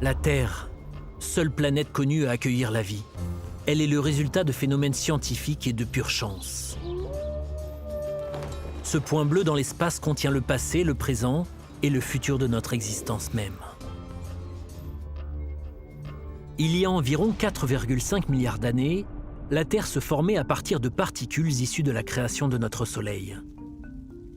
La Terre, seule planète connue à accueillir la vie. Elle est le résultat de phénomènes scientifiques et de pure chance. Ce point bleu dans l'espace contient le passé, le présent et le futur de notre existence même. Il y a environ 4,5 milliards d'années, la Terre se formait à partir de particules issues de la création de notre Soleil.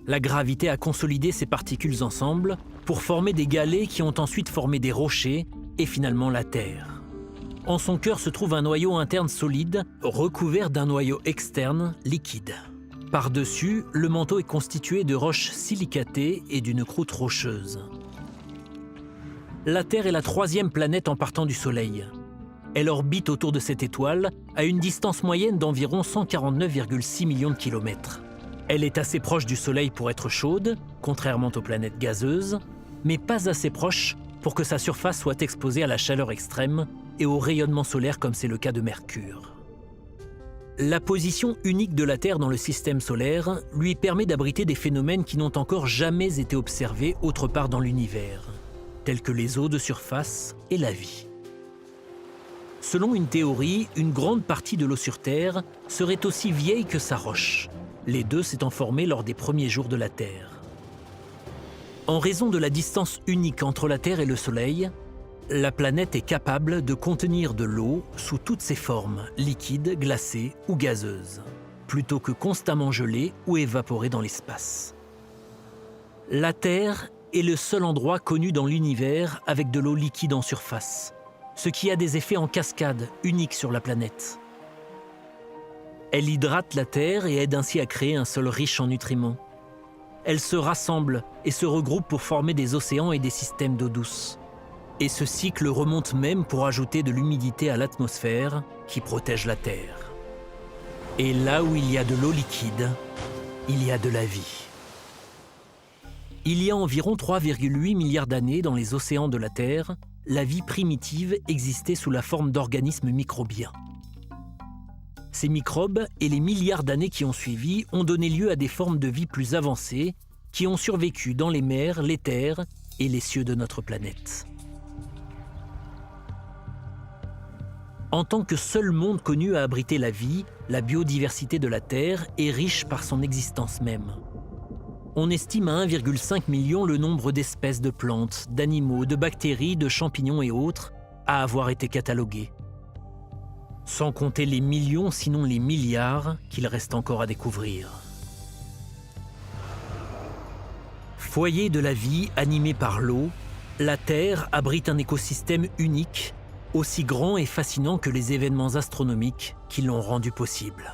La gravité a consolidé ces particules ensemble pour former des galets qui ont ensuite formé des rochers et finalement la Terre. En son cœur se trouve un noyau interne solide recouvert d'un noyau externe liquide. Par-dessus, le manteau est constitué de roches silicatées et d'une croûte rocheuse. La Terre est la troisième planète en partant du Soleil. Elle orbite autour de cette étoile à une distance moyenne d'environ 149,6 millions de kilomètres. Elle est assez proche du Soleil pour être chaude, contrairement aux planètes gazeuses, mais pas assez proche pour que sa surface soit exposée à la chaleur extrême et au rayonnement solaire comme c'est le cas de Mercure. La position unique de la Terre dans le système solaire lui permet d'abriter des phénomènes qui n'ont encore jamais été observés autre part dans l'univers, tels que les eaux de surface et la vie. Selon une théorie, une grande partie de l'eau sur Terre serait aussi vieille que sa roche, les deux s'étant formés lors des premiers jours de la Terre. En raison de la distance unique entre la Terre et le Soleil, la planète est capable de contenir de l'eau sous toutes ses formes, liquide, glacée ou gazeuse, plutôt que constamment gelée ou évaporée dans l'espace. La Terre est le seul endroit connu dans l'univers avec de l'eau liquide en surface, ce qui a des effets en cascade uniques sur la planète. Elle hydrate la Terre et aide ainsi à créer un sol riche en nutriments. Elle se rassemble et se regroupe pour former des océans et des systèmes d'eau douce. Et ce cycle remonte même pour ajouter de l'humidité à l'atmosphère qui protège la Terre. Et là où il y a de l'eau liquide, il y a de la vie. Il y a environ 3,8 milliards d'années dans les océans de la Terre, la vie primitive existait sous la forme d'organismes microbiens. Ces microbes et les milliards d'années qui ont suivi ont donné lieu à des formes de vie plus avancées qui ont survécu dans les mers, les terres et les cieux de notre planète. En tant que seul monde connu à abriter la vie, la biodiversité de la Terre est riche par son existence même. On estime à 1,5 million le nombre d'espèces de plantes, d'animaux, de bactéries, de champignons et autres à avoir été cataloguées. Sans compter les millions, sinon les milliards, qu'il reste encore à découvrir. Foyer de la vie animé par l'eau, la Terre abrite un écosystème unique, aussi grand et fascinant que les événements astronomiques qui l'ont rendu possible.